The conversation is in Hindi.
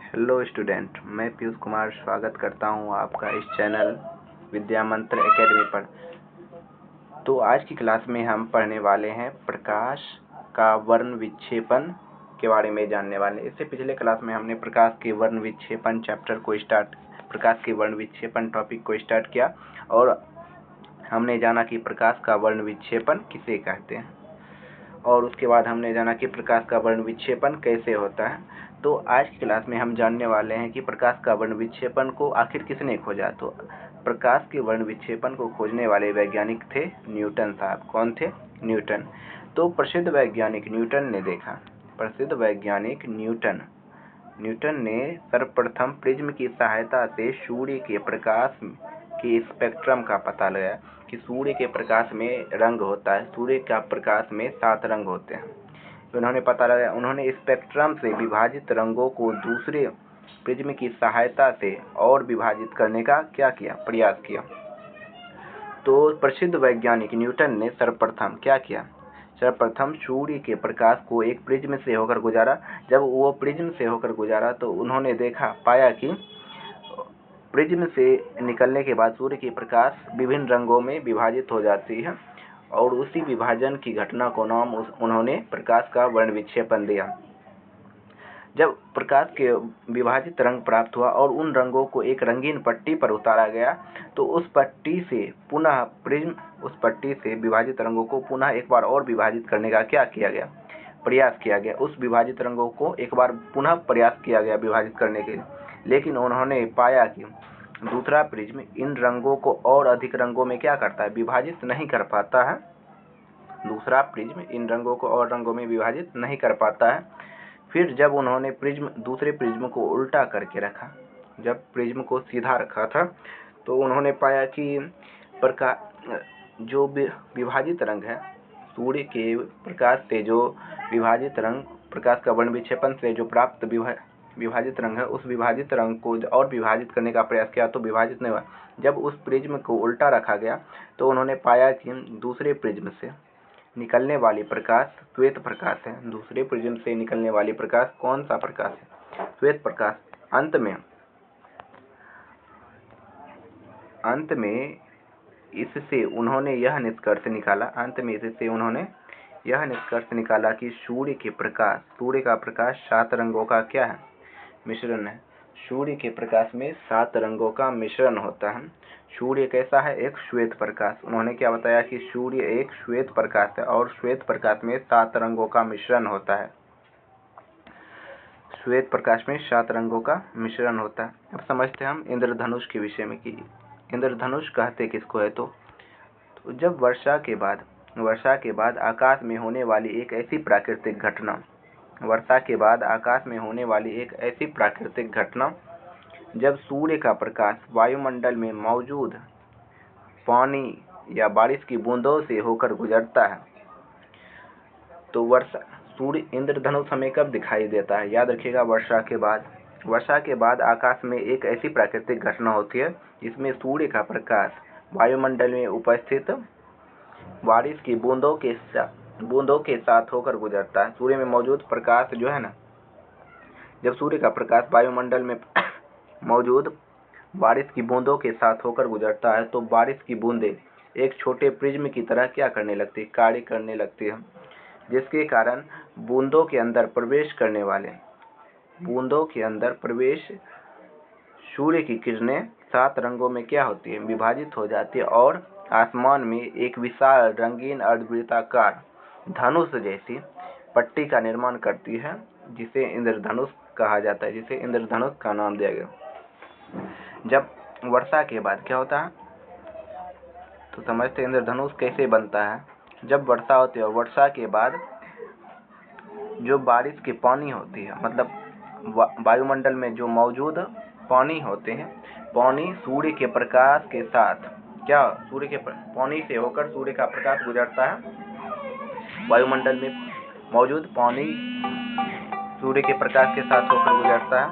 हेलो स्टूडेंट, मैं पीयूष कुमार स्वागत करता हूं आपका इस चैनल विद्या मंत्र एकेडमी पर। तो आज की क्लास में हम पढ़ने वाले हैं प्रकाश का वर्ण विक्षेपण के बारे में जानने वाले। इससे पिछले क्लास में हमने प्रकाश के वर्ण विक्षेपण प्रकाश के वर्ण विक्षेपण टॉपिक को स्टार्ट किया और हमने जाना कि प्रकाश का वर्ण विक्षेपण किसे कहते हैं, और उसके बाद हमने जाना कि प्रकाश का वर्ण विक्षेपण कैसे होता है। तो आज की क्लास में हम जानने वाले हैं कि प्रकाश का वर्ण विक्षेपण को आखिर किसने खोजा। तो प्रकाश के वर्ण विक्षेपण को खोजने वाले वैज्ञानिक थे न्यूटन साहब। कौन थे? न्यूटन। तो प्रसिद्ध वैज्ञानिक न्यूटन ने सर्वप्रथम प्रिज्म की सहायता से सूर्य के प्रकाश के स्पेक्ट्रम का पता लगाया कि सूर्य के प्रकाश में रंग होता है। सूर्य का प्रकाश में 7 रंग होते हैं। उन्होंने पता लगाया। उन्होंने स्पेक्ट्रम से विभाजित रंगों को दूसरे प्रिज्म की सहायता से और विभाजित करने का प्रयास किया। तो प्रसिद्ध वैज्ञानिक न्यूटन ने सर्वप्रथम सूर्य के प्रकाश को एक प्रिज्म से होकर गुजारा। जब वो प्रिज्म से होकर गुजारा तो उन्होंने पाया कि प्रिज्म से निकलने के बाद सूर्य की प्रकाश विभिन्न रंगों में विभाजित हो जाती है, और उसी विभाजन की घटना को नाम उन्होंने प्रकाश का वर्ण विक्षेपण दिया। जब प्रकाश के विभाजित रंग प्राप्त हुआ और उन रंगों को एक रंगीन पट्टी पर उतारा गया, तो उस पट्टी से विभाजित रंगों को पुनः एक बार और विभाजित करने का प्रयास किया गया। उस विभाजित रंगों को एक बार पुनः प्रयास किया गया विभाजित करने के लिए, लेकिन उन्होंने पाया कि दूसरा प्रिज्म इन रंगों को और अधिक रंगों में विभाजित नहीं कर पाता है। दूसरा प्रिज्म इन रंगों को और रंगों में विभाजित नहीं कर पाता है। फिर जब उन्होंने दूसरे प्रिज्म को उल्टा करके रखा, जब प्रिज्म को सीधा रखा था, तो उन्होंने पाया कि जो विभाजित रंग है, सूर्य के प्रकाश से जो विभाजित रंग, प्रकाश का वर्ण विक्षेपण से जो प्राप्त विभाजित रंग है, उस विभाजित रंग को और विभाजित करने का प्रयास किया तो विभाजित नहीं हुआ। जब उस प्रिज्म को उल्टा रखा गया तो उन्होंने पाया कि दूसरे प्रिज्म से निकलने वाली प्रकाश श्वेत प्रकाश है। दूसरे प्रिज्म से निकलने वाली प्रकाश कौन सा प्रकाश है? श्वेत प्रकाश। अंत में इससे उन्होंने यह निष्कर्ष निकाला कि सूर्य का प्रकाश 7 रंगों का मिश्रण है। सूर्य के प्रकाश में 7 रंगों का मिश्रण होता है। सूर्य कैसा है? एक श्वेत प्रकाश। उन्होंने क्या बताया कि सूर्य एक श्वेत प्रकाश है और श्वेत प्रकाश में 7 रंगों का मिश्रण होता है। श्वेत प्रकाश में 7 रंगों का मिश्रण होता है। अब समझते हैं हम इंद्रधनुष के विषय में कि इंद्रधनुष कहते किसको है। तो जब वर्षा के बाद आकाश में होने वाली एक ऐसी प्राकृतिक घटना जब सूर्य का प्रकाश वायुमंडल में मौजूद पानी या बारिश की बूंदों से होकर गुजरता है, तो सूर्य इंद्रधनुष हमें कब दिखाई देता है? याद रखिएगा, वर्षा के बाद आकाश में एक ऐसी प्राकृतिक घटना होती है जिसमें सूर्य का प्रकाश वायुमंडल में उपस्थित बारिश की बूंदों के साथ होकर गुजरता है। सूर्य में मौजूद प्रकाश जो है ना, जब सूर्य का प्रकाश वायुमंडल में मौजूद बारिश की बूंदों के साथ होकर गुजरता है, तो बारिश की बूंदें एक छोटे प्रिज्म की तरह कार्य करने लगती है, जिसके कारण बूंदों के अंदर प्रवेश सूर्य की किरणें 7 रंगों में विभाजित हो जाती है और आसमान में एक विशाल रंगीन अर्धवृत्ताकार धनुष जैसी पट्टी का निर्माण करती है, जिसे इंद्रधनुष कहा जाता है, जिसे इंद्रधनुष का नाम दिया गया। जब वर्षा के बाद क्या होता है, तो समझते हैं इंद्रधनुष कैसे बनता है। जब वर्षा होती है और वर्षा के बाद जो बारिश के पानी होती है, मतलब वायुमंडल में जो मौजूद पानी होते हैं, पानी सूर्य के प्रकाश के साथ पानी से होकर सूर्य का प्रकाश गुजरता है। वायुमंडल में मौजूद पानी सूर्य के प्रकाश के साथ होकर गुजरता है